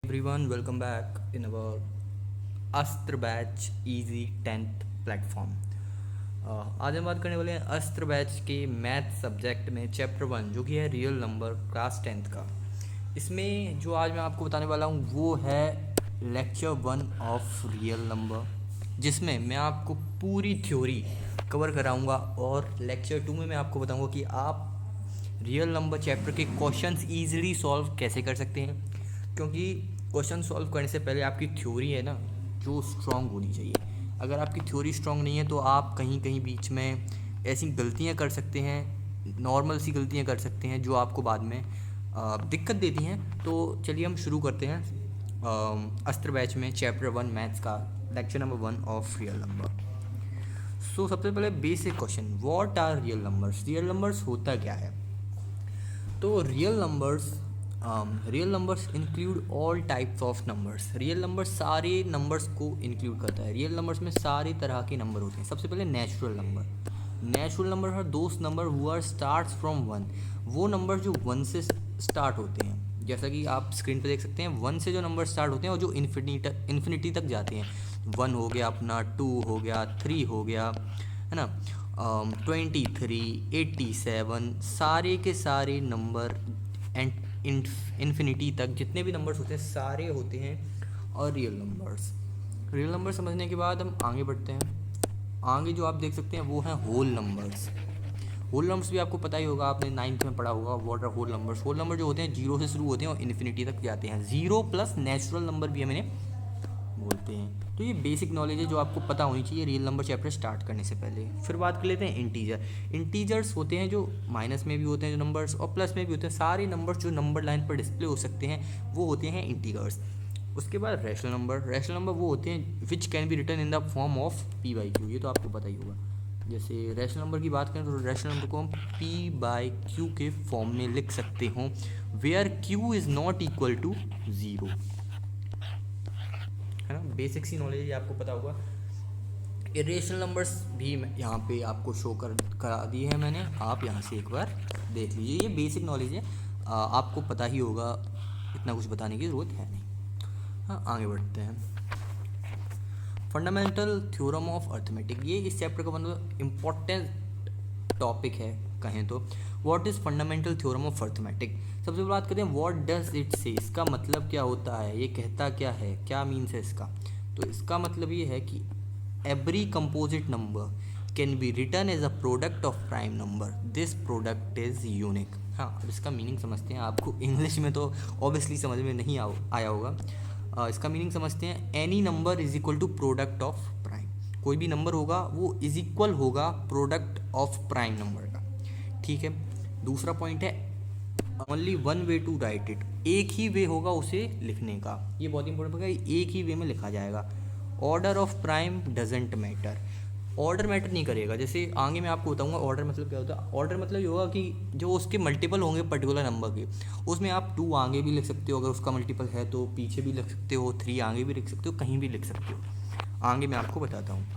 Everyone, welcome back in our अस्त्र batch easy 10th platform. आज हम बात करने वाले हैं अस्त्र बैच के मैथ सब्जेक्ट में चैप्टर 1 जो कि है रियल नंबर क्लास 10th का। इसमें जो आज मैं आपको बताने वाला हूँ वो है लेक्चर 1 ऑफ रियल नंबर, जिसमें मैं आपको पूरी थ्योरी कवर कराऊंगा और लेक्चर 2 में मैं आपको बताऊंगा कि आप रियल नंबर चैप्टर के क्वेश्चंस ईजिली सॉल्व कैसे कर सकते हैं, क्योंकि क्वेश्चन सॉल्व करने से पहले आपकी थ्योरी है ना जो स्ट्रांग होनी चाहिए। अगर आपकी थ्योरी स्ट्रांग नहीं है तो आप कहीं कहीं बीच में ऐसी गलतियां कर सकते हैं, नॉर्मल सी गलतियां कर सकते हैं जो आपको बाद में दिक्कत देती हैं। तो चलिए हम शुरू करते हैं अस्त्र बैच में चैप्टर 1 मैथ्स का lecture number 1 of real number. So सबसे पहले basic question, what are real numbers. Real numbers होता क्या है? तो real numbers include all types of numbers. Real numbers सारे नंबर्स को इंक्लूड करता है। रियल नंबर्स में सारे तरह के नंबर होते हैं। सबसे पहले natural number. Natural number are those number who are starts from 1। वो नंबर जो 1 से स्टार्ट होते हैं, जैसा कि आप स्क्रीन पर देख सकते हैं 1 से जो नंबर स्टार्ट होते हैं और जो इन्फिनिटी तक जाते हैं। 1 हो गया अपना, 2 हो गया, 3 हो गया, है ना, 23, 87, सारे के सारे नंबर एंड इन्फिनिटी तक जितने भी नंबर्स होते हैं सारे होते हैं और रियल नंबर्स। रियल नंबर समझने के बाद हम आगे बढ़ते हैं। आगे जो आप देख सकते हैं वो हैं होल नंबर्स। होल नंबर्स भी आपको पता ही होगा, आपने 9th में पढ़ा होगा what are whole numbers. Whole number जो होते हैं 0 से शुरू होते हैं और इन्फिनिटी तक जाते हैं। 0 प्लस नेचुरल नंबर भी हम इन्हें बोलते हैं। तो ये बेसिक नॉलेज है जो आपको पता होनी चाहिए रियल नंबर चैप्टर स्टार्ट करने से पहले। फिर बात कर लेते हैं इंटीजर। इंटीजर्स होते हैं जो माइनस में भी होते हैं जो नंबर्स, और प्लस में भी होते हैं। सारे नंबर्स जो नंबर लाइन पर डिस्प्ले हो सकते हैं वो होते हैं इंटीजर्स। उसके बाद रैशनल नंबर। रैशनल नंबर वो होते हैं which can be written in the form of P by Q. ये तो आपको पता ही होगा। जैसे रैशनल नंबर की बात करें तो रैशनल नंबर को हम पी बाई क्यू के फॉर्म में लिख सकते हों, where Q is not equal to 0, है ना। बेसिक सी नॉलेज ये आपको पता होगा। इरेशनल नंबर्स भी यहाँ पे आपको शो करा दी है मैंने, आप यहाँ से एक बार देख लीजिए। ये बेसिक नॉलेज है, आपको पता ही होगा, इतना कुछ बताने की ज़रूरत है नहीं। हाँ, आगे बढ़ते हैं। फंडामेंटल थ्योरम ऑफ अर्थमेटिक, ये इस चैप्टर का मतलब इम्पोर्टेंट टॉपिक है कहें तो। What is fundamental theorem of arithmetic. सबसे पहले बात करते हैं व्हाट डज इट से। इसका मतलब क्या होता है, ये कहता क्या है, क्या मीन्स है इसका। तो इसका मतलब ये है कि every composite number can be written as a product of prime number, this product is unique. हाँ, अब इसका मीनिंग समझते हैं। आपको इंग्लिश में तो ऑब्वियसली समझ में नहीं आया होगा। इसका मीनिंग समझते हैं। Any number is equal to product of prime. कोई भी नंबर होगा वो इज इक्वल होगा प्रोडक्ट ऑफ प्राइम नंबर का, ठीक है। दूसरा पॉइंट है only one way to write it, एक ही वे होगा उसे लिखने का। ये बहुत इंपॉर्टेंट है, एक ही वे में लिखा जाएगा। Order of prime doesn't matter, order matter नहीं करेगा। जैसे आगे मैं आपको बताऊंगा ऑर्डर मतलब क्या होता है। ऑर्डर मतलब ये होगा कि जो उसके मल्टीपल होंगे पर्टिकुलर नंबर के, उसमें आप 2 आगे भी लिख सकते हो, अगर उसका मल्टीपल है तो पीछे भी लिख सकते हो, 3 आगे भी लिख सकते हो, कहीं भी लिख सकते हो। आगे मैं आपको बताता हूँ।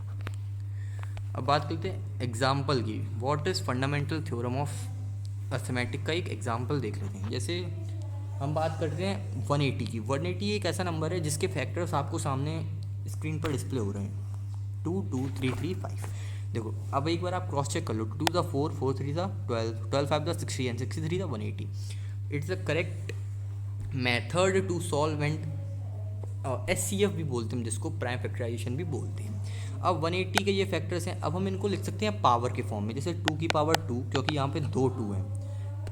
अब बात करते हैं एग्जाम्पल की। What is fundamental theorem of arithmetic का एक एग्जाम्पल देख लेते हैं। जैसे हम बात करते हैं 180 की। 180 एक ऐसा नंबर है जिसके फैक्टर्स आपको सामने स्क्रीन पर डिस्प्ले हो रहे हैं, 2 2 3 3 5। देखो अब एक बार आप क्रॉस चेक कर लो, 2 ज़ा 4, 4 3 ज़ा 12, 12 5 ज़ा 60 एंड 63 ज़ा 180। It's the correct method to solve and SCF भी बोलते हैं जिसको, प्राइम फैक्टराइजेशन भी बोलते हैं। अब 180 के ये फैक्टर्स हैं, अब हम इनको लिख सकते हैं पावर के फॉर्म में। जैसे 2 की पावर 2, क्योंकि यहाँ पे 2 2 हैं।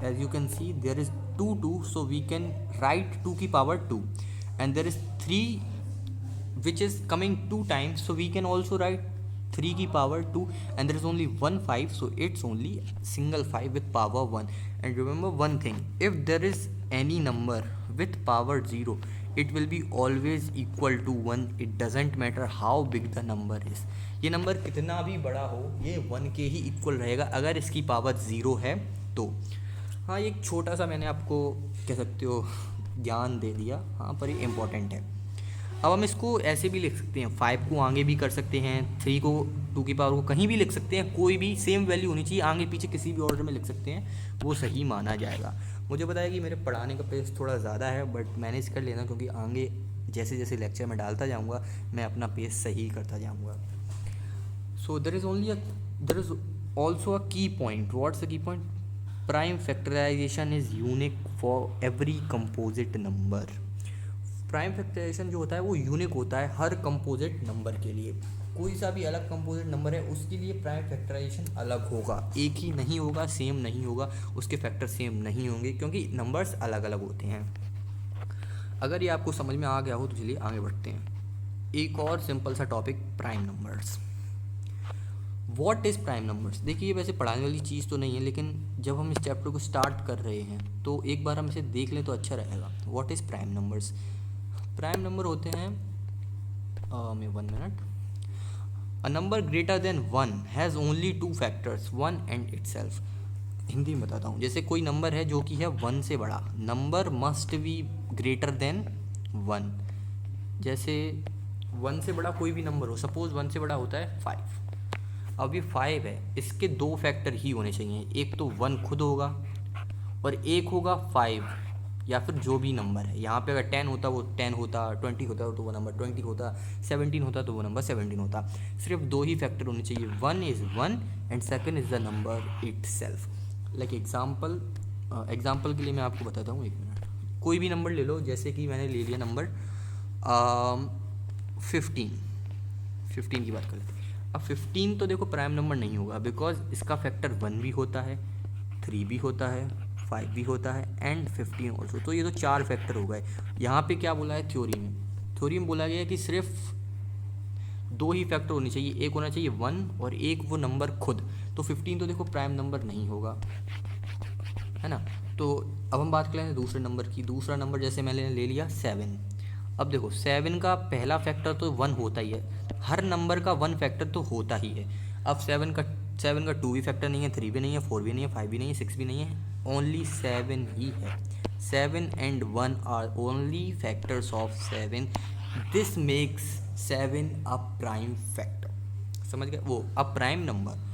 As you can see there is 2 2, so we can write 2 की power 2 and there is 3 which is coming 2 times, so we can also write 3 की power 2 and there is only 1 5, so it's only single 5 with power 1. And remember one thing, if there is any number with power 0, it will be always equal to 1. It doesn't matter how big the number is. ये number कितना भी बड़ा हो ये 1 के ही equal रहेगा अगर इसकी पावर 0 है तो। हाँ, एक छोटा सा मैंने आपको कह सकते हो ज्ञान दे दिया, हाँ, पर ये इम्पोर्टेंट है। अब हम इसको ऐसे भी लिख सकते हैं, 5 को आगे भी कर सकते हैं, 3 को 2 की पावर को कहीं भी लिख सकते हैं, कोई भी सेम वैल्यू होनी चाहिए, आगे पीछे किसी भी ऑर्डर में लिख सकते हैं, वो सही माना जाएगा। मुझे पता है कि मेरे पढ़ाने का पेस थोड़ा ज़्यादा है, बट मैनेज कर लेना, क्योंकि आगे जैसे जैसे लेक्चर में डालता जाऊँगा मैं अपना पेस सही करता जाऊँगा. So there is also a key point. What's the key point? Prime factorization is unique for every composite number. Prime factorisation जो होता है वो यूनिक होता है हर कंपोजिट नंबर के लिए. कोई सा भी अलग कंपोजिट नंबर है उसके लिए प्राइम फैक्टराइजेशन अलग होगा, एक ही नहीं होगा, सेम नहीं होगा, उसके फैक्टर सेम नहीं होंगे, क्योंकि नंबर्स अलग अलग होते हैं. अगर ये आपको समझ में आ गया हो तो चलिए आगे बढ़ते हैं. एक और सिंपल सा topic, prime numbers. What is prime numbers. देखिए ये वैसे पढ़ाने वाली चीज़ तो नहीं है, लेकिन जब हम इस चैप्टर को स्टार्ट कर रहे हैं तो एक बार हम इसे देख लें तो अच्छा रहेगा. What is prime numbers. Prime number होते हैं, में 1 minute. A number greater than 1 has only 2 factors, 1 and itself. Hindi में बताता हूँ. जैसे कोई नंबर है जो कि है 1 से बड़ा, number must be greater than 1. जैसे 1 से बड़ा कोई भी नंबर हो, सपोज 1 से बड़ा होता है 5. अब ये 5 है, इसके 2 फैक्टर ही होने चाहिए. एक तो 1 खुद होगा और एक होगा 5 या फिर जो भी नंबर है. यहाँ पे अगर 10 होता वो 10 होता, 20 होता तो वो नंबर 20 होता, 17 होता तो वो नंबर 17 होता. सिर्फ 2 ही फैक्टर होने चाहिए. 1 is 1 and second is the number itself. Like example के लिए मैं आपको बताता हूँ. 1 मिनट. कोई भी नंबर ले लो, जैसे कि मैंने ले लिया नंबर 15 की बात कर लेते हैं. अब 15 तो देखो प्राइम नंबर नहीं होगा, बिकॉज इसका फैक्टर 1 भी होता है, 3 भी होता है, 5 भी होता है एंड 15 ऑल्सो. तो ये तो 4 फैक्टर हो गए. यहाँ पे क्या बोला है थ्योरी में बोला गया है कि सिर्फ 2 ही फैक्टर होने चाहिए. एक होना चाहिए 1 और एक वो नंबर खुद. तो 15 तो देखो प्राइम नंबर नहीं होगा, है ना. तो अब हम बात कर लें दूसरे नंबर की. दूसरा नंबर जैसे मैंने ले लिया 7. अब देखो 7 का पहला फैक्टर तो 1 होता ही है, हर नंबर का 1 फैक्टर तो होता ही है. अब 7 का 2 भी फैक्टर नहीं है, 3 भी नहीं है, 4 भी नहीं है, 5 भी नहीं है, 6 भी नहीं है, ओनली 7 ही है. 7 and 1 are only factors of 7. This makes 7 a prime factor. समझ गए, वो अ प्राइम नंबर.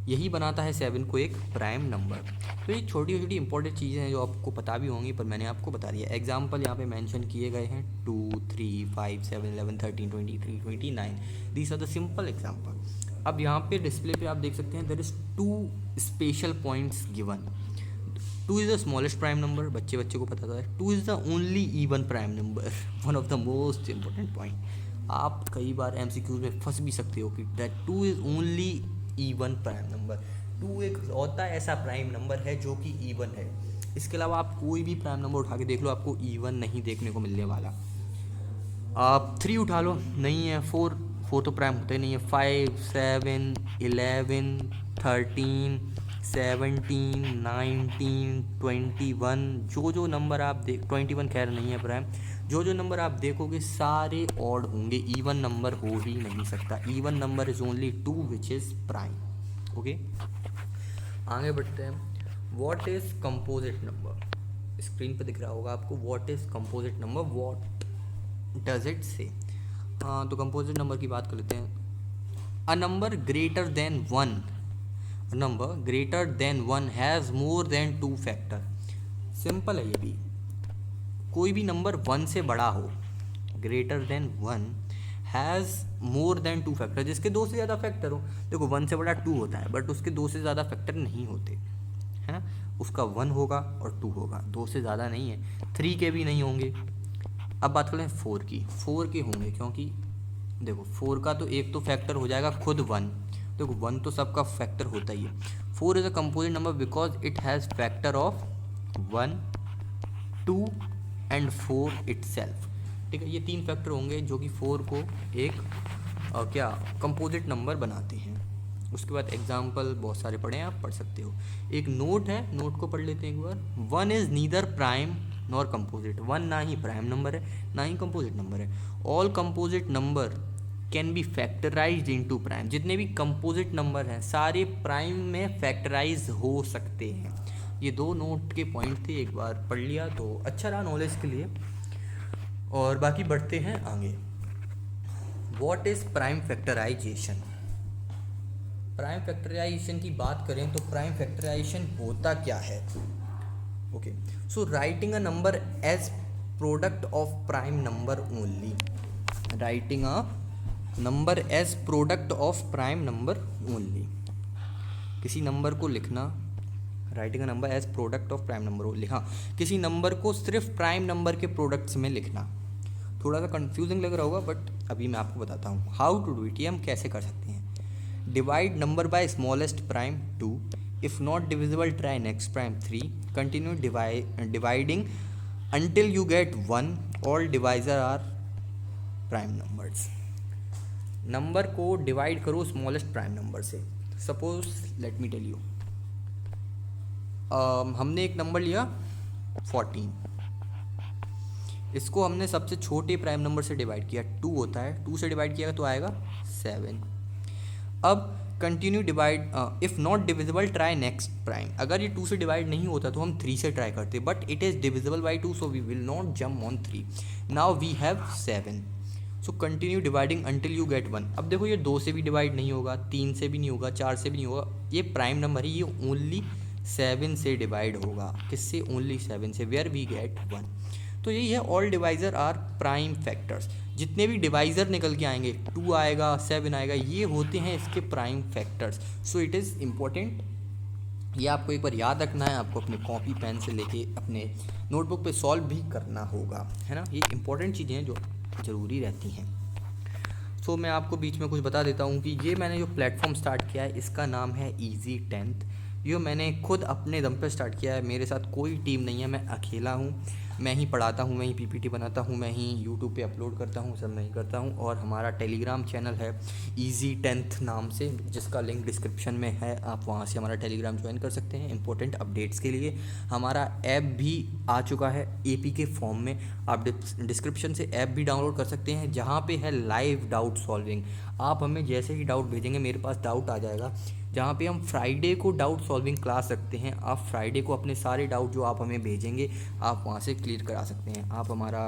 यही बनाता है 7 को एक प्राइम नंबर. तो ये छोटी छोटी इंपॉर्टेंट चीज़ें हैं जो आपको पता भी होंगी, पर मैंने आपको बता दिया. एग्जाम्पल यहाँ पे मेंशन किए गए हैं 2, 3, 5, 7, 11, 13, 23, 29. These are the simple example. अब यहाँ पे डिस्प्ले पे आप देख सकते हैं there is 2 special points given. 2 is the smallest prime number, बच्चे को पता था. 2 is the only even prime number, one of the most important point. आप कई बार MCQs में फंस भी सकते हो कि that 2 is only even prime number. 2 एक होता है ऐसा प्राइम नंबर है जो कि इवन है. इसके अलावा आप कोई भी प्राइम नंबर उठा के देख लो, आपको इवन नहीं देखने को मिलने वाला. आप 3 उठा लो, नहीं है. 4 तो प्राइम होता ही नहीं है. 5, 7, 11, 13, 17, 19, 21, जो नंबर आप 21 खैर नहीं है प्राइम. जो नंबर आप देखोगे सारे ऑड होंगे, इवन नंबर हो ही नहीं सकता. Even number is only 2 which is prime. Okay, आगे बढ़ते हैं. What is composite number. Screen पे दिख रहा होगा आपको. What is composite number, what does it से. हाँ, तो कंपोजिट नंबर की बात कर लेते हैं. A number greater than 1 has more than 2 factor. Simple है ये भी. कोई भी नंबर 1 से बड़ा हो, greater than 1 has more than 2 factor, जिसके 2 से ज़्यादा फैक्टर हो. देखो 1 से बड़ा 2 होता है, बट उसके 2 से ज़्यादा फैक्टर नहीं होते, है ना. उसका 1 होगा और 2 होगा, 2 से ज़्यादा नहीं है. 3 के भी नहीं होंगे. अब बात करें 4 की. 4 के होंगे, क्योंकि देखो 4 का तो एक तो फैक्टर हो जाएगा खुद 1. देखो 1 तो सबका फैक्टर होता ही है. 4 is a composite number because it has factor of 1, 2 and 4 itself. ठीक है, ये 3 फैक्टर होंगे जो कि 4 को एक क्या कंपोजिट नंबर बनाते हैं. उसके बाद एग्जाम्पल बहुत सारे पढ़े हैं, आप पढ़ सकते हो. एक नोट है, नोट को पढ़ लेते हैं एक बार. 1 is neither prime nor composite. 1 ना ही प्राइम नंबर है ना ही कंपोजिट नंबर है. All composite number can B factorised into prime. जितने भी कंपोजिट नंबर हैं सारे प्राइम में फैक्टराइज हो सकते हैं. ये 2 नोट के पॉइंट थे, एक बार पढ़ लिया तो अच्छा रहा नॉलेज के लिए. और बाकी बढ़ते हैं आगे. What is prime factorisation. Prime factorisation की बात करें तो प्राइम फैक्टराइजेशन होता क्या है. Okay, so writing a number as product of prime number only, writing a number as product of prime number only, किसी नंबर को लिखना, writing a number as product of prime number only, हाँ, किसी नंबर को सिर्फ प्राइम नंबर के प्रोडक्ट्स में लिखना। थोड़ा सा कंफ्यूजिंग लग रहा होगा बट अभी मैं आपको बताता हूँ हाउ टू डू इट, ये हम कैसे कर सकते हैं। Divide number by smallest prime 2, if not divisible try next prime 3, continue dividing until you get 1, all divisor are prime numbers। Number को डिवाइड करो स्मॉलेस्ट प्राइम नंबर से। Suppose let me tell you, हमने एक number लिया 14, इसको हमने सबसे छोटे प्राइम नंबर से डिवाइड किया, 2 होता है, 2 से डिवाइड किया तो आएगा 7। अब continue divide, if not divisible try next prime, अगर ये 2 से डिवाइड नहीं होता तो हम 3 से ट्राई करते, but it is divisible by 2 so we will not jump on 3, now we have 7, so continue dividing until you get 1। अब देखो ये 2 से भी डिवाइड नहीं होगा, 3 से भी नहीं होगा, 4 से भी नहीं होगा, ये प्राइम नंबर है, ये ओनली 7 से डिवाइड होगा, किससे, ओनली 7 से, वेयर वी गेट 1। तो यही है, all divisor are prime factors, जितने भी डिवाइज़र निकल के आएंगे, 2 आएगा, 7 आएगा, ये होते हैं इसके prime factors. So it is important, ये आपको एक बार याद रखना है, आपको अपने कॉपी पेन से लेके अपने नोटबुक पे सॉल्व भी करना होगा, है ना। ये इंपॉर्टेंट चीज़ें हैं जो ज़रूरी रहती हैं। सो मैं आपको बीच में कुछ बता देता हूँ कि ये मैंने जो प्लेटफॉर्म स्टार्ट किया है इसका नाम है ईजी 10th। ये मैंने खुद अपने दम पे स्टार्ट किया है, मेरे साथ कोई टीम नहीं है, मैं अकेला हूँ, मैं ही पढ़ाता हूँ, मैं ही पीपीटी बनाता हूँ, मैं ही यूट्यूब पे अपलोड करता हूँ, सब मैं ही करता हूँ। और हमारा टेलीग्राम चैनल है ईजी 10th नाम से, जिसका लिंक डिस्क्रिप्शन में है, आप वहाँ से हमारा टेलीग्राम ज्वाइन कर सकते हैं इंपॉर्टेंट अपडेट्स के लिए। हमारा ऐप भी आ चुका है एपी के फॉर्म में, आप डिस्क्रिप्शन से ऐप भी डाउनलोड कर सकते हैं, जहाँ पे है लाइव डाउट सॉल्विंग। आप हमें जैसे ही डाउट भेजेंगे मेरे पास डाउट आ जाएगा, जहाँ पे हम फ्राइडे को डाउट सॉल्विंग क्लास रखते हैं। आप फ्राइडे को अपने सारे डाउट जो आप हमें भेजेंगे आप वहाँ से क्लियर करा सकते हैं। आप हमारा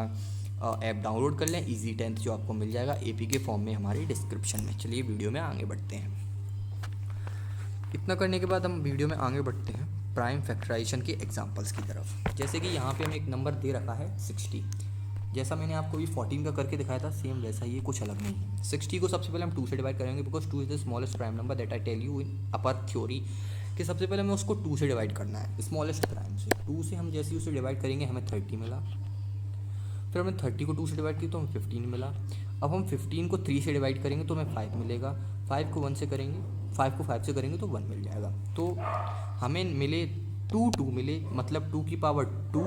ऐप डाउनलोड कर लें ईजी 10th, जो आपको मिल जाएगा एपी के फॉर्म में हमारे डिस्क्रिप्शन में। चलिए वीडियो में आगे बढ़ते हैं। इतना करने के बाद हम वीडियो में आगे बढ़ते हैं प्राइम फैक्टराइजेशन के एग्जांपल्स की तरफ। जैसे कि यहाँ पे हमें एक नंबर दे रखा है 60, जैसा मैंने आपको भी 14 का करके दिखाया था सेम वैसा, ये कुछ अलग नहीं है। 60 को सबसे पहले हम 2 से डिवाइड करेंगे, because 2 is the smallest prime number that I tell you in upper theory, कि सबसे पहले हमें उसको 2 से डिवाइड करना है, स्मॉलेस्ट प्राइम से। 2 से हम जैसे ही उसे डिवाइड करेंगे हमें 30 मिला, फिर हमने 30 को 2 से डिवाइड किया तो हमें 15 मिला। अब हम 15 को 3 से डिवाइड करेंगे तो हमें 5 मिलेगा, 5 को 1 से करेंगे, 5 को 5 से करेंगे तो 1 मिल जाएगा। तो हमें मिले 2 मिले, मतलब 2 की power 2,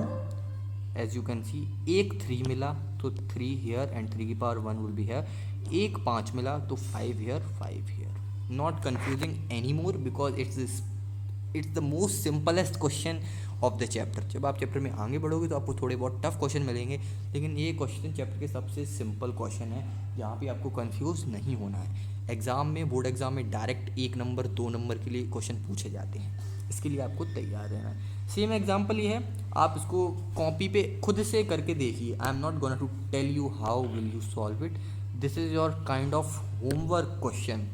as you can see. एक 3 मिला तो 3 हियर एंड 3 की पावर 1 विल बी हियर। एक 5 मिला तो 5 here 5 here. Not confusing any more because it's the most simplest question of the chapter. जब आप चैप्टर में आगे बढ़ोगे तो आपको थोड़े बहुत टफ क्वेश्चन मिलेंगे, लेकिन ये क्वेश्चन चैप्टर के सबसे सिंपल क्वेश्चन है, जहाँ पे आपको कंफ्यूज नहीं होना है। एग्ज़ाम में, बोर्ड एग्जाम में डायरेक्ट 1 नंबर 2 नंबर के लिए क्वेश्चन पूछे जाते हैं, इसके लिए आपको तैयार रहना है। सेम एग्जाम्पल ये है, आप इसको कॉपी पे खुद से करके देखिए। I am not gonna to tell you how will you solve it, this is your kind of homework question.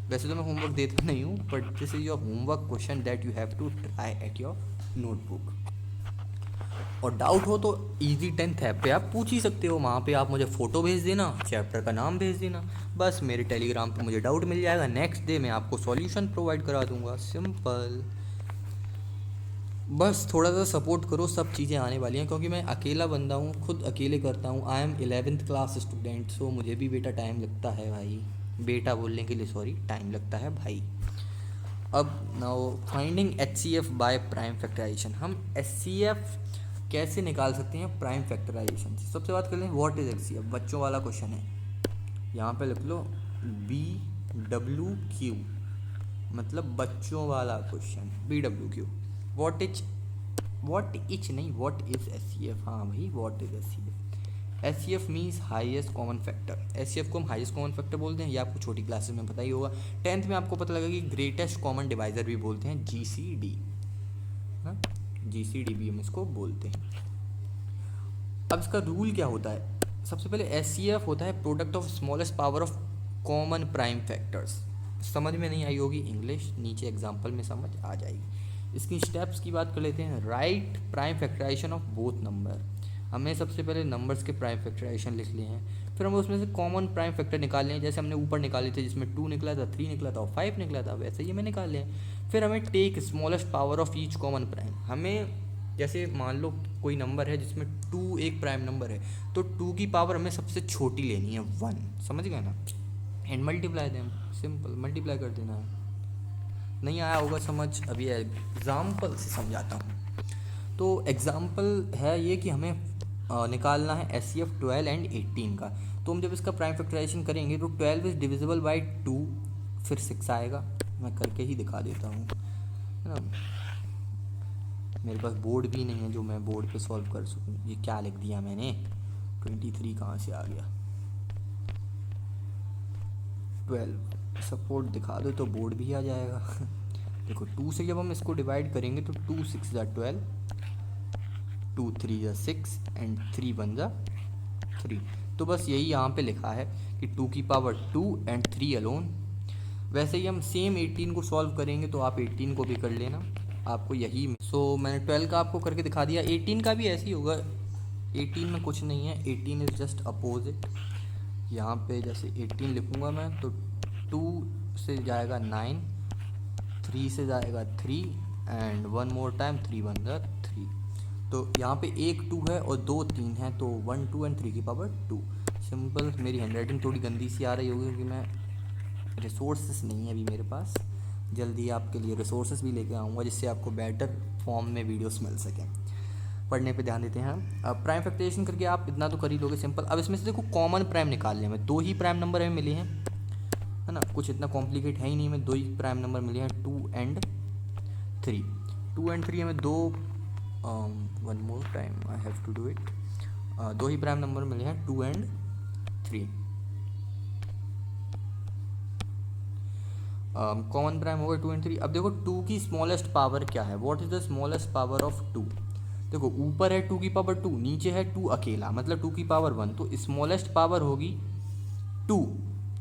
वैसे तो मैं होमवर्क देता नहीं हूँ, but this is your homework question that you have to try at your notebook. और doubt हो तो easy 10th app पे आप पूछ ही सकते हो, वहाँ पे आप मुझे फ़ोटो भेज देना, चैप्टर का नाम भेज देना, बस मेरे टेलीग्राम पे मुझे डाउट मिल जाएगा, नेक्स्ट डे मैं आपको सॉल्यूशन प्रोवाइड करा दूँगा। सिंपल, बस थोड़ा सा सपोर्ट करो, सब चीज़ें आने वाली हैं, क्योंकि मैं अकेला बंदा हूँ, खुद अकेले करता हूँ। I am 11th class student, so मुझे भी बेटा टाइम लगता है भाई, बेटा बोलने के लिए सॉरी, टाइम लगता है भाई। अब now finding HCF by prime factorization. हम HCF कैसे निकाल सकते हैं प्राइम फैक्टराइजेशन से। सबसे बात कर लें व्हाट इज़ HCF, बच्चों वाला क्वेश्चन है, यहाँ पे लिख लो BWQ, मतलब बच्चों वाला क्वेश्चन, BWQ। व्हाट इज नहीं, व्हाट इज HCF। हाँ भाई, what is HCF। HCF means highest common factor. HCF को हम हाईएस्ट कॉमन फैक्टर बोलते हैं, ये आपको छोटी क्लासेस में पता ही होगा। 10th में आपको पता लगा कि ग्रेटेस्ट कॉमन डिवाइजर भी बोलते हैं, GCD, हाँ GCD भी हम इसको बोलते हैं। अब इसका रूल क्या होता है, सबसे पहले HCF होता है product of smallest power of common prime factors. समझ में नहीं आई होगी इंग्लिश, नीचे एग्जाम्पल में समझ आ जाएगी। इसकी स्टेप्स की बात कर लेते हैं। Write prime factorization of both number, हमें सबसे पहले नंबर्स के प्राइम फैक्टराइजेशन लिख लिए हैं, फिर हम उसमें से कॉमन प्राइम फैक्टर निकाल लें, जैसे हमने ऊपर निकाले थे जिसमें 2 निकला था, 3 निकला था और 5 निकला था, वैसे ही हमें निकाल लें। फिर हमें take smallest power of each common prime, हमें जैसे मान लो कोई नंबर है जिसमें 2 एक प्राइम नंबर है, तो 2 की पावर हमें सबसे छोटी लेनी है 1, समझ गए ना, एंड मल्टीप्लाई दें, सिंपल मल्टीप्लाई कर देना है। नहीं आया होगा समझ, अभी एग्जाम्पल से समझाता हूँ। तो एग्जाम्पल है ये कि हमें निकालना है SCF 12 एंड 18 का। तो हम जब इसका प्राइम फैक्टराइजेशन करेंगे तो 12 इज डिविजिबल बाई 2, फिर 6 आएगा, मैं करके ही दिखा देता हूँ, है ना। मेरे पास बोर्ड भी नहीं है जो मैं बोर्ड पे सॉल्व कर सकूँ। ये क्या लिख दिया मैंने, 23 कहाँ से आ गया, 12 सपोर्ट दिखा दो तो बोर्ड भी आ जाएगा। देखो 2 से जब हम इसको डिवाइड करेंगे तो 2 6 ज़ा 12, 2 3 ज़ा 6 एंड 3 1 ज़ा 3। तो बस यही यहाँ पे लिखा है कि 2 की पावर 2 एंड 3 अलोन। वैसे ही हम सेम 18 को सॉल्व करेंगे तो आप 18 को भी कर लेना, आपको यही। मैंने 12 का आपको करके दिखा दिया, 18 का भी ऐसे ही होगा। 18 में कुछ नहीं है, 18 इज़ जस्ट अपोजिट। यहाँ पे जैसे 18 लिखूँगा मैं तो 2 से जाएगा 9, 3 से जाएगा 3 एंड 1 मोर टाइम 3 1 ज़ा 3। तो यहाँ पे 1 2 है और 2 3 है, तो 1 2 एंड 3 की पावर 2। सिंपल। मेरी हैंडराइटिंग थोड़ी गंदी सी आ रही होगी क्योंकि मैं रिसोर्सेस नहीं है अभी मेरे पास, जल्दी आपके लिए रिसोर्सेस भी लेके आऊँगा जिससे आपको बेटर फॉर्म में वीडियोस मिल सकें। पढ़ने पे ध्यान देते हैं हम। अब प्राइम फैक्टराइजेशन करके आप इतना तो कर ही लोगे, सिंपल। अब इसमें से देखो कॉमन प्राइम निकालने में 2 ही प्राइम नंबर हमें मिले हैं, है ना, कुछ इतना कॉम्प्लिकेट है ही नहीं, हमें 2 ही प्राइम नंबर मिले हैं, 2 एंड 3। 2 एंड 3 हमें 2 one more time I have to do it, 2 ही प्राइम नंबर मिले हैं 2 एंड 3। कॉमन प्राइम होगा 2 एंड 3। अब देखो 2 की स्मॉलेस्ट पावर क्या है, what is the smallest power of 2। देखो ऊपर है 2 की पावर 2, नीचे है 2 अकेला, मतलब 2 की पावर 1, तो स्मॉलेस्ट पावर होगी 2,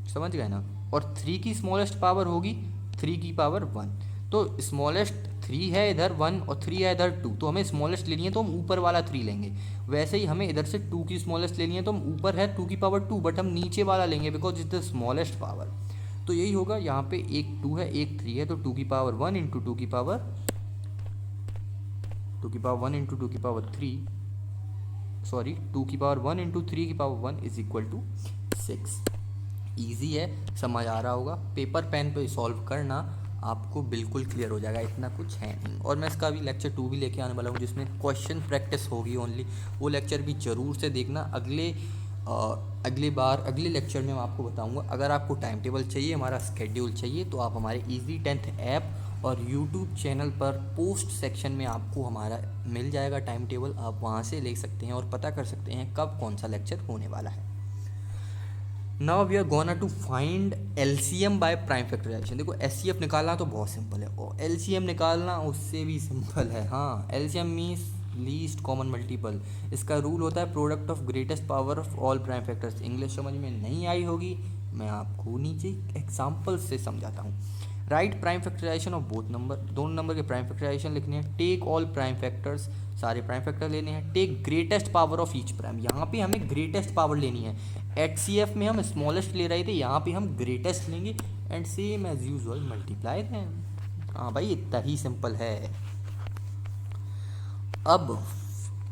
समझ गए ना। और 3 की स्मॉलेस्ट पावर होगी 3 की पावर 1। तो स्मॉलेस्ट 3 है इधर 1 और 3 है इधर 2, तो हमें स्मॉलेस्ट लेनी है तो हम ऊपर वाला 3 लेंगे। वैसे ही हमें इधर से 2 की स्मॉलेस्ट लेनी है तो हम ऊपर है 2 की पावर 2, बट हम नीचे वाला लेंगे because is the smallest power. तो यही होगा, यहाँ पे एक 2 है एक 3 है, तो 2 की पावर 1 इंटू 2 की पावर 1 इंटू 2 की पावर 3, सॉरी 2 की पावर 1 इंटू 3 की power 1 is equal to 6। Easy है, समझ आ रहा होगा। पेपर पेन पे सॉल्व करना, आपको बिल्कुल क्लियर हो जाएगा, इतना कुछ है नहीं। और मैं इसका भी लेक्चर 2 भी लेके आने वाला हूँ जिसमें क्वेश्चन प्रैक्टिस होगी ओनली, वो लेक्चर भी ज़रूर से देखना। अगले लेक्चर में मैं आपको बताऊंगा। अगर आपको टाइम टेबल चाहिए, हमारा स्केड्यूल चाहिए, तो आप हमारे इजी 10th ऐप और यूट्यूब चैनल पर पोस्ट सेक्शन में आपको हमारा मिल जाएगा टाइम टेबल, आप वहाँ से ले सकते हैं और पता कर सकते हैं कब कौन सा लेक्चर होने वाला है। Now we are gonna to find LCM by prime factorization. देखो SCF निकालना तो बहुत सिंपल है और LCM निकालना उससे भी सिंपल है। हाँ, LCM means least common multiple. इसका रूल होता है product of greatest power of all prime factors. English समझ में नहीं आई होगी, मैं आपको नीचे एग्जाम्पल से समझाता हूँ। Write prime factorization of both number, दोनों नंबर के प्राइम फैक्टराइजेशन लिखने हैं। टेक ऑल प्राइम फैक्टर्स, सारे प्राइम फैक्टर लेने हैं। Take greatest power of each prime, यहाँ पे हमें ग्रेटेस्ट पावर लेनी है। HCF में हम स्मॉलेस्ट ले रहे थे, यहाँ पे हम ग्रेटेस्ट लेंगे and same as usual multiply दें। हाँ भाई, इतना ही सिंपल है। अब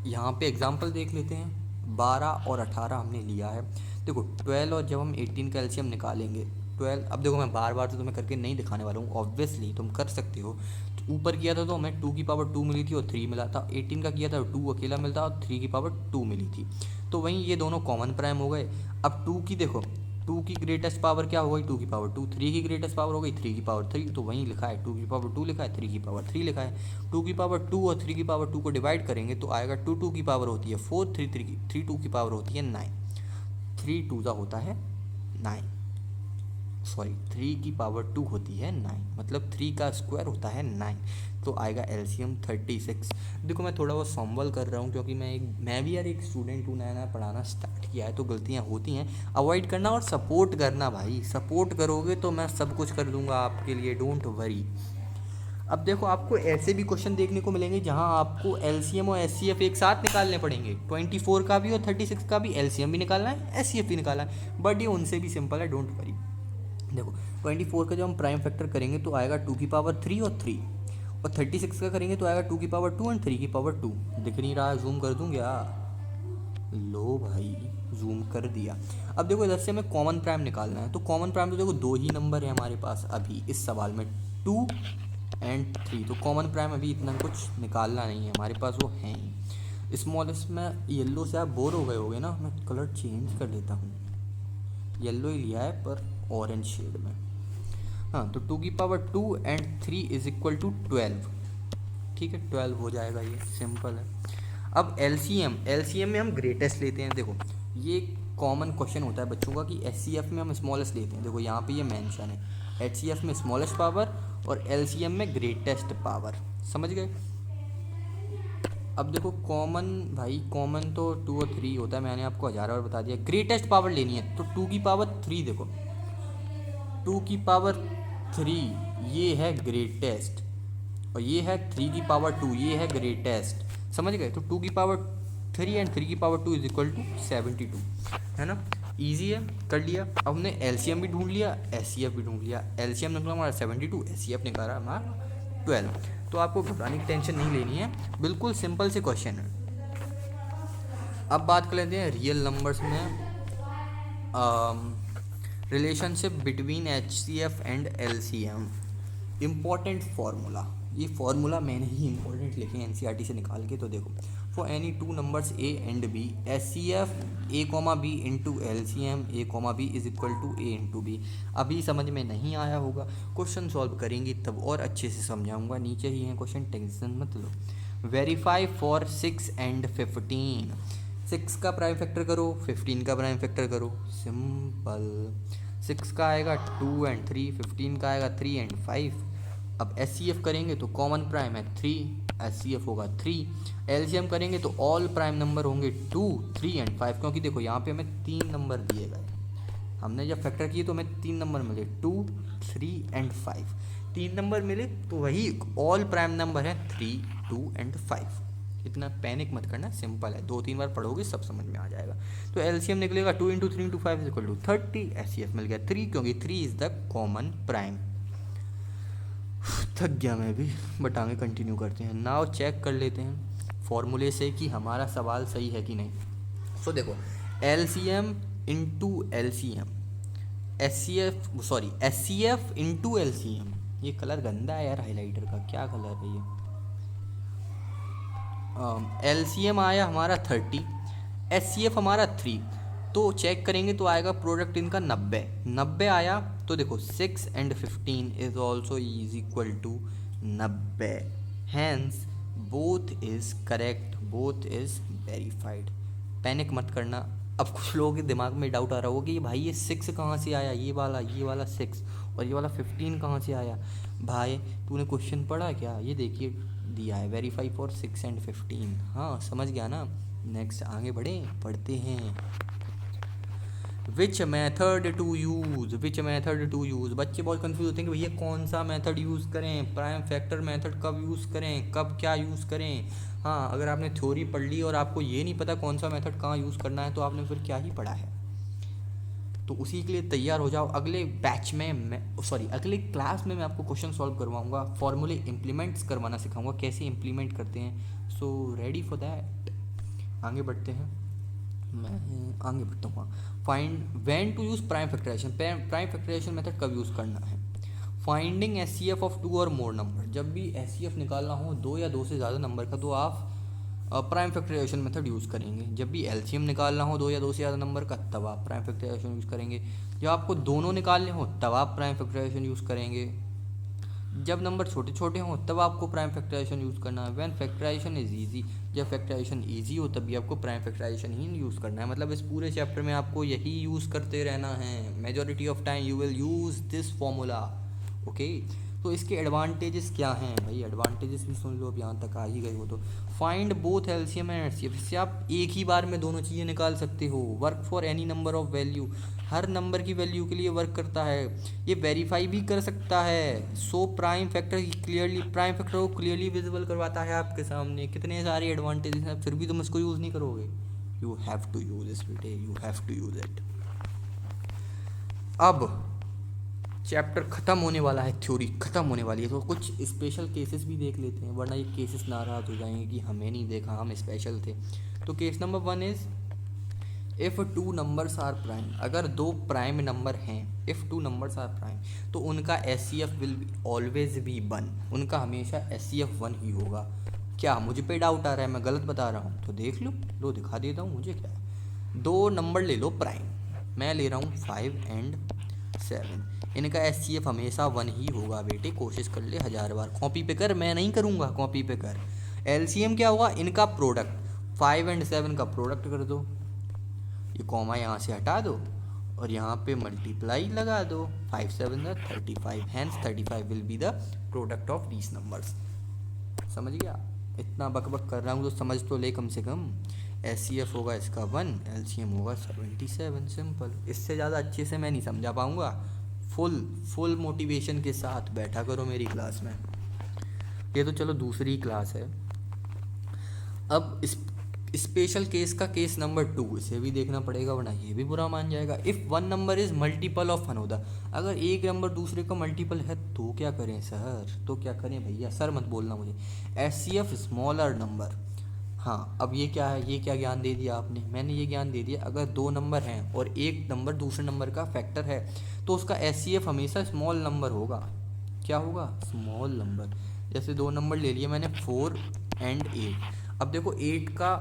यहाँ पे एग्जाम्पल देख लेते हैं। 12 और 18 हमने लिया है। देखो 12 और जब हम 18 का LCM निकालेंगे 12, अब देखो मैं बार बार तो तुम्हें करके नहीं दिखाने वाला हूँ, ऑब्वियसली तुम कर सकते हो। तो ऊपर किया था तो हमें 2 की पावर 2 मिली थी और 3 मिला था। 18 का किया था 2 अकेला मिलता और 3 की पावर 2 मिली थी। तो वहीं ये दोनों कॉमन प्राइम हो गए। अब 2 की देखो, 2 की ग्रेटेस्ट पावर क्या हो गई, 2 की पावर 2। 3 की ग्रेटेस्ट पावर हो गई 3 की पावर 3, तो वहीं लिखा है 2 की पावर 2 लिखा है, 3 की पावर 3 लिखा है। 2 की पावर 2 और 3 की पावर 2 को डिवाइड करेंगे तो आएगा 2 की पावर होती है 4, 3 2 की पावर होती है 9, 3 2 होता है 9, सॉरी 3 की पावर 2 होती है 9, मतलब 3 का स्क्वायर होता है 9, तो आएगा LCM 36। देखो मैं थोड़ा बहुत संभल कर रहा हूँ क्योंकि मैं भी यार एक स्टूडेंट हूँ, नया नया पढ़ाना स्टार्ट किया है, तो गलतियाँ होती हैं, अवॉइड करना और सपोर्ट करना भाई। सपोर्ट करोगे तो मैं सब कुछ कर दूंगा आपके लिए, डोंट वरी। अब देखो आपको ऐसे भी क्वेश्चन देखने को मिलेंगे जहां आपको एलसीएम और एचसीएफ एक साथ निकालने पड़ेंगे, 24 का भी और 36 का भी एलसीएम भी निकालना है, एचसीएफ भी निकालना है, बट ये उनसे भी सिंपल है, डोंट वरी। देखो 24 का जब हम प्राइम फैक्टर करेंगे तो आएगा 2 की पावर 3 और 3, और 36 का करेंगे तो आएगा 2 की पावर 2 और 3 की पावर 2। दिख नहीं रहा, जूम कर दूँ क्या? लो भाई, जूम कर दिया। अब देखो इधर से हमें कॉमन प्राइम निकालना है, तो कॉमन प्राइम तो देखो दो ही नंबर है हमारे पास अभी इस सवाल में, 2 एंड 3, तो कॉमन प्राइम अभी इतना कुछ निकालना नहीं है हमारे पास, वो है ही। स्मॉलेस्ट में येलो से आप बोर हो गए होगे ना, मैं कलर चेंज कर लेता हूँ, येलो ही लिया है पर ऑरेंज शेड में। हाँ, तो 2 की power 2 and 3 is equal to 12। ठीक है, 12 हो जाएगा, ये सिंपल है। अब एलसीएम में हम ग्रेटेस्ट लेते हैं। देखो ये कॉमन क्वेश्चन होता है बच्चों का कि एचसीएफ में हम स्मॉलेस्ट लेते हैं, देखो यहाँ पे ये मेंशन है, एचसीएफ में स्मॉलेस्ट पावर और एलसीएम में ग्रेटेस्ट पावर, समझ गए। अब देखो कॉमन, भाई कॉमन तो 2 और 3 होता है, मैंने आपको 1000 बार बता दिया। ग्रेटेस्ट पावर लेनी है तो 2 की पावर 3, देखो 2 की पावर 3 ये है ग्रेटेस्ट, और ये है 3 की पावर 2 ये है ग्रेटेस्ट, समझ गए। तो 2 की पावर 3 एंड 3 की पावर 2 इज इक्वल टू 72, है ना, ईजी है, कर लिया। अब हमने एलसीएम भी ढूंढ लिया, एचसीएफ भी ढूंढ लिया। एलसीएम निकला हमारा 72, एचसीएफ निकला हमारा 12। तो आपको घबराने की टेंशन नहीं लेनी है, बिल्कुल सिंपल से क्वेश्चन है। अब बात कर लेते हैं रियल नंबर्स में relationship between HCF and LCM. Important formula, ये फार्मूला मैंने ही इंपॉर्टेंट लिखे हैं एनसीईआरटी से निकाल के। तो देखो for any two numbers A and B, HCF A comma B into LCM A comma B is equal to A into B. अभी समझ में नहीं आया होगा, क्वेश्चन सॉल्व करेंगे तब और अच्छे से समझाऊंगा, नीचे ही है क्वेश्चन, टेंशन मत लो। वेरीफाई फॉर 6 एंड 15, 6 का प्राइम फैक्टर करो, 15 का प्राइम फैक्टर करो, सिंपल। 6 का आएगा 2 एंड 3, 15 का आएगा 3 एंड 5। अब एचसीएफ करेंगे तो कॉमन प्राइम है 3, एचसीएफ होगा 3। एलसीएम करेंगे तो ऑल प्राइम नंबर होंगे 2, 3 एंड 5, क्योंकि देखो यहाँ पे हमें 3 नंबर दिए गए, हमने जब फैक्टर किए तो हमें 3 नंबर मिले, 2, 3 एंड 5, 3 नंबर मिले, तो वही ऑल प्राइम नंबर है 3, 2 एंड 5। इतना पैनिक मत करना, सिंपल है, 2-3 बार पढ़ोगे सब समझ में आ जाएगा। तो एलसीएम निकलेगा 2 into 3 into 5 is equal to 30, HCF मिल गया 3, क्योंकि 3 इज द कॉमन प्राइम। थक गया मैं भी, बट आगे कंटिन्यू करते हैं। नाउ चेक कर लेते हैं फॉर्मूले से कि हमारा सवाल सही है कि नहीं। सो देखो LCM into LCM, HCF into LCM, ये कलर गंदा है यार हाइलाइटर का, क्या कलर है ये। एलसीएम आया हमारा 30, एचसीएफ हमारा 3, तो चेक करेंगे तो आएगा प्रोडक्ट इनका 90 आया। तो देखो 6 and 15 is also is equal to 90, hence both is correct, both is verified. Panic मत करना। अब कुछ लोगों के दिमाग में डाउट आ रहा होगा कि भाई ये 6 कहाँ से आया, ये वाला 6 और ये वाला 15 कहाँ से आया। भाई तूने क्वेश्चन पढ़ा क्या, ये देखिए दिया है वेरीफाई फॉर 6 एंड 15। हाँ समझ गया ना। नेक्स्ट आगे बढ़े, पढ़ते हैं। विच मेथड टू यूज़, बच्चे बहुत कंफ्यूज होते हैं कि भैया कौन सा मेथड यूज़ करें, प्राइम फैक्टर मेथड कब यूज़ करें, कब क्या यूज़ करें। हाँ अगर आपने थ्योरी पढ़ ली और आपको ये नहीं पता कौन सा मेथड कहाँ यूज़ करना है तो आपने फिर क्या ही पढ़ा है। तो उसी के लिए तैयार हो जाओ। अगले बैच में अगले क्लास में मैं आपको क्वेश्चन सॉल्व करवाऊंगा, फॉर्मूले इम्प्लीमेंट्स करवाना सिखाऊंगा, कैसे इम्प्लीमेंट करते हैं। So ready for that. आगे बढ़ते हैं, मैं आगे बढ़ता हूँ। Find when to use prime factorisation, prime factorization method कब यूज़ करना है। फाइंडिंग एचसीएफ ऑफ 2 और मोर नंबर, जब भी एचसीएफ निकालना हो 2 या 2 से ज़्यादा नंबर का तो आप प्राइम फैक्टराइजेशन मेथड यूज़ करेंगे। जब भी एलसीएम निकालना हो 2 या 2 से ज़्यादा नंबर का तब आप प्राइम फैक्टराइजेशन यूज़ करेंगे। जब आपको दोनों निकालने हो तब आप प्राइम फैक्टराइजेशन यूज़ करेंगे। जब नंबर छोटे छोटे हों तब आपको प्राइम फैक्टराइजेशन यूज़ करना है। व्हेन फैक्टराइजेशन इज ईजी, जब फैक्टराइजेशन ईजी हो तभी आपको प्राइम फैक्टराइजेशन ही यूज़ करना है। मतलब इस पूरे चैप्टर में आपको यही यूज़ करते रहना है। Majority of time you will use this formula. Okay, तो इसके एडवांटेजेस क्या हैं भाई, एडवांटेजेस भी सुन लो, अब यहाँ तक आ ही गए हो तो। Find both LCM and HCF, इससे आप एक ही बार में दोनों चीज़ें निकाल सकते हो। Work for any number of value, her number की वैल्यू के लिए वर्क करता है। ये वेरीफाई भी कर सकता है। So prime factor clearly, prime factor को क्लियरली विजिबल करवाता है आपके सामने। कितने सारे एडवांटेजेस हैं, फिर भी तुम इसको यूज़ नहीं करोगे। यू हैव टू यूज इस बेटे, you have to use it. अब चैप्टर ख़त्म होने वाला है, थ्योरी ख़त्म होने वाली है, तो कुछ स्पेशल केसेस भी देख लेते हैं, वरना ये केसेस नाराज़ हो जाएंगे कि हमें नहीं देखा, हम स्पेशल थे। तो case number 1 is if two numbers are prime, अगर दो प्राइम नंबर हैं, if two numbers are prime, तो उनका SCF विल ऑलवेज बी 1, उनका हमेशा SCF 1 ही होगा। क्या मुझ पे डाउट आ रहा है, मैं गलत बता रहा हूँ तो देख लो दिखा देता हूँ, मुझे क्या है। दो नंबर ले लो प्राइम, मैं ले रहा हूँ 5 एंड 7, इनका SCF हमेशा 1 ही होगा बेटे, कोशिश कर ले 1000 बार, कॉपी पे कर, मैं नहीं करूँगा, कॉपी पे कर। LCM क्या होगा, इनका प्रोडक्ट, 5 एंड 7 का प्रोडक्ट कर दो, ये कॉमा यहाँ से हटा दो और यहाँ पे मल्टीप्लाई लगा दो, 5 7 35, hence 35 will be the product of these numbers. समझ गया, इतना बकबक कर रहा हूँ तो समझ तो ले कम से कम। SCF होगा इसका 1, LCM होगा 77, सिंपल। इससे ज़्यादा अच्छे से मैं नहीं समझा पाऊँगा, फुल मोटिवेशन के साथ बैठा करो मेरी क्लास में। ये तो चलो दूसरी क्लास है। अब स्पेशल केस का केस नंबर 2, इसे भी देखना पड़ेगा वरना ये भी बुरा मान जाएगा। If one number is multiple of another, अगर एक नंबर दूसरे का मल्टीपल है तो क्या करें सर, तो क्या करें भैया, सर मत बोलना मुझे। SCF स्मॉलर नंबर, हाँ अब ये क्या है, ये क्या ज्ञान दे दिया आपने, मैंने ये ज्ञान दे दिया अगर दो नंबर हैं और एक नंबर दूसरे नंबर का फैक्टर है तो उसका SCF हमेशा स्मॉल नंबर होगा। क्या होगा, स्मॉल नंबर। जैसे दो नंबर ले लिए मैंने 4 एंड 8, अब देखो 8 का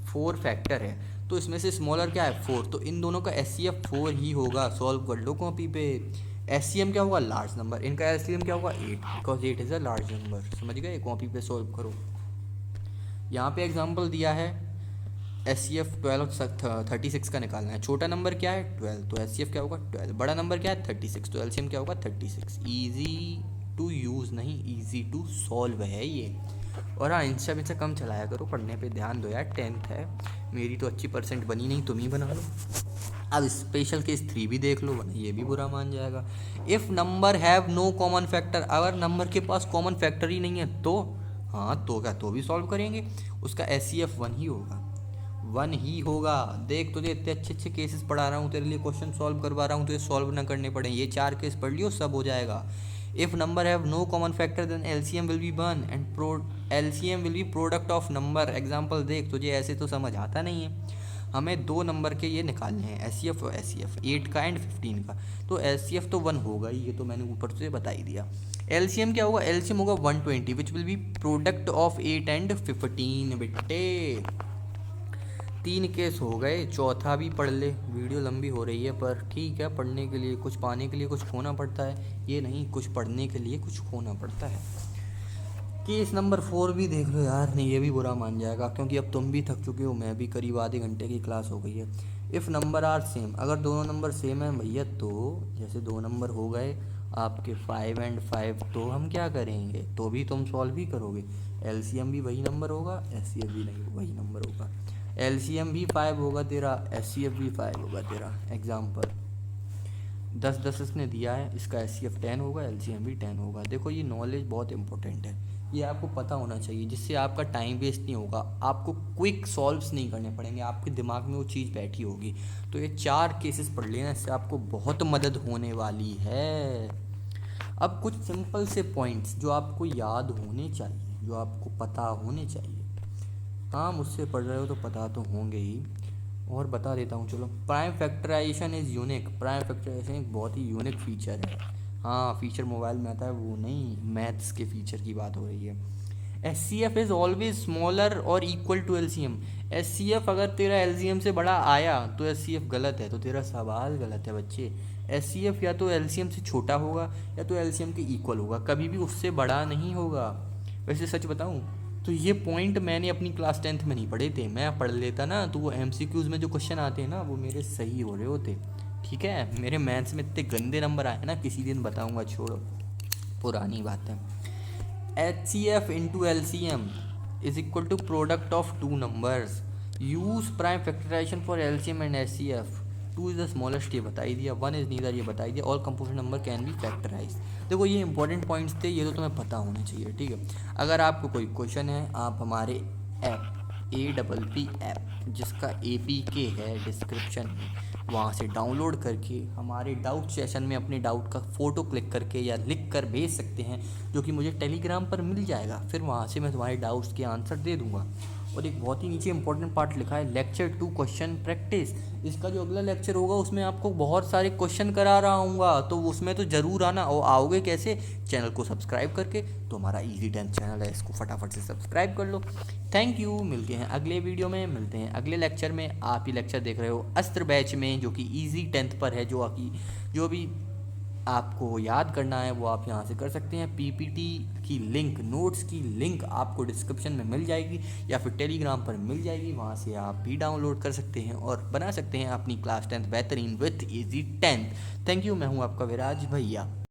4 फैक्टर है तो इसमें से स्मॉलर क्या है 4, तो इन दोनों का SCF 4 ही होगा। सॉल्व कर लो कॉपी पे। SCM क्या होगा, लार्ज नंबर, इनका LCM क्या होगा 8, because 8 is a large number. समझ गए, कॉपी पे सॉल्व करो। यहाँ पे एग्जांपल दिया है SCF 12 36 का निकालना है। छोटा नंबर क्या है 12, तो SCF क्या होगा 12, बड़ा नंबर क्या है 36, तो LCM क्या होगा 36। ईजी टू यूज़ नहीं, ईजी टू सॉल्व है ये। और हाँ इंस्टा कम चलाया करो, पढ़ने पे ध्यान दो यार, 10th है, मेरी तो अच्छी परसेंट बनी नहीं, तुम ही बना लो। अब स्पेशल केस 3 भी देख लो वरना ये भी बुरा मान जाएगा। If number have no common factor, अगर नंबर के पास कॉमन फैक्टर ही नहीं है तो हाँ तो क्या, तो भी सॉल्व करेंगे, उसका SCF 1 ही होगा, 1 ही होगा। देख तुझे इतने अच्छे केसेस पढ़ा रहा हूँ, तेरे लिए क्वेश्चन सॉल्व करवा रहा हूँ, तुझे सॉल्व ना करने पड़े, ये 4 केस पढ़ लियो सब हो जाएगा। If number have no common factor then LCM will be 1 and LCM will be product of number. Example देख, तुझे ऐसे तो समझ आता नहीं है, हमें दो नंबर के ये निकालने हैं SCF और SCF, 8 का एंड 15 का, तो SCF तो 1 होगा ही, ये तो मैंने ऊपर से बता ही दिया। LCM क्या होगा, LCM होगा 120 which will be product of 8 and 15। बेटे 3 केस हो गए, चौथा भी पढ़ ले, वीडियो लंबी हो रही है पर ठीक है, पढ़ने के लिए कुछ, पाने के लिए कुछ खोना पड़ता है, ये नहीं कुछ पढ़ने के लिए कुछ खोना पड़ता है। केस नंबर 4 भी देख लो यार, नहीं ये भी बुरा मान जाएगा क्योंकि अब तुम भी थक चुके हो, मैं भी करीब आधे घंटे की क्लास हो गई है। इफ़ नंबर आर सेम, अगर दोनों नंबर सेम है भैया, तो जैसे दो नंबर हो गए आपके 5 एंड 5, तो हम क्या करेंगे, तो भी तुम सॉल्व ही करोगे। LCM भी वही नंबर होगा, SCF भी नहीं वही नंबर होगा। LCM भी 5 होगा तेरा, SCF भी 5 होगा तेरा। एग्जाम्पल 10 इसने दिया है, इसका SCF 10 होगा, LCM भी 10 होगा। देखो ये नॉलेज बहुत इंपॉर्टेंट है, ये आपको पता होना चाहिए, जिससे आपका टाइम वेस्ट नहीं होगा, आपको क्विक सॉल्व्स नहीं करने पड़ेंगे, आपके दिमाग में वो चीज़ बैठी होगी। तो ये 4 केसेस पढ़ लेना, इससे आपको बहुत मदद होने वाली है। अब कुछ सिंपल से पॉइंट्स जो आपको याद होने चाहिए, जो आपको पता होने चाहिए। हाँ मुझसे पढ़ रहे हो तो पता तो होंगे ही, और बता देता हूँ चलो। Prime factorization is unique, prime factorization एक बहुत ही यूनिक फीचर है। हाँ फीचर मोबाइल में आता है वो नहीं, मैथ्स के फीचर की बात हो रही है। SCF इज़ ऑलवेज स्मॉलर और इक्वल टू LCM। SCF अगर तेरा LCM से बड़ा आया तो SCF गलत है, तो तेरा सवाल गलत है बच्चे। SCF या तो LCM से छोटा होगा या तो LCM के इक्वल होगा, कभी भी उससे बड़ा नहीं होगा। वैसे सच बताऊँ तो ये पॉइंट मैंने अपनी क्लास 10th में नहीं पढ़े थे, मैं पढ़ लेता ना तो वो MCQs में जो क्वेश्चन आते हैं ना वो मेरे सही हो रहे होते। ठीक है, मेरे मैथ्स में इतने गंदे नंबर आए ना, किसी दिन बताऊंगा, छोड़ो पुरानी बात है। HCF into LCM is equal to product of two numbers. Use prime factorization for LCM and HCF। 2 is the smallest, ये बता ही दिया। 1 इज नीदर, ये बता ही दिया। All composite number can be factorize. देखो ये इंपॉर्टेंट पॉइंट्स थे, ये तो तुम्हें पता होने चाहिए, ठीक है। अगर आपको कोई क्वेश्चन है, आप हमारे ऐप APP ऐप जिसका APK है डिस्क्रिप्शन में, वहाँ से डाउनलोड करके हमारे डाउट सेशन में अपने डाउट का फ़ोटो क्लिक करके या लिख कर भेज सकते हैं, जो कि मुझे टेलीग्राम पर मिल जाएगा। फिर वहाँ से मैं तुम्हारे डाउट्स के आंसर दे दूँगा। और एक बहुत ही नीचे इंपॉर्टेंट पार्ट लिखा है, लेक्चर 2 क्वेश्चन प्रैक्टिस। इसका जो अगला लेक्चर होगा उसमें आपको बहुत सारे क्वेश्चन करा रहा हूँगा, तो उसमें तो ज़रूर आना। और आओगे कैसे? चैनल को सब्सक्राइब करके। तो हमारा इजी 10 चैनल है, इसको फटाफट से सब्सक्राइब कर लो। थैंक यू, मिलते हैं अगले वीडियो में, मिलते हैं अगले लेक्चर में। आप ही लेक्चर देख रहे हो अस्त्र बैच में, जो कि ईजी 10th पर है। जो भी आपको याद करना है वो आप यहाँ से कर सकते हैं। PPT की लिंक, नोट्स की लिंक आपको डिस्क्रिप्शन में मिल जाएगी या फिर टेलीग्राम पर मिल जाएगी, वहाँ से आप भी डाउनलोड कर सकते हैं और बना सकते हैं अपनी क्लास 10th बेहतरीन with easy 10th। Thank you, मैं हूँ आपका विराज भैया।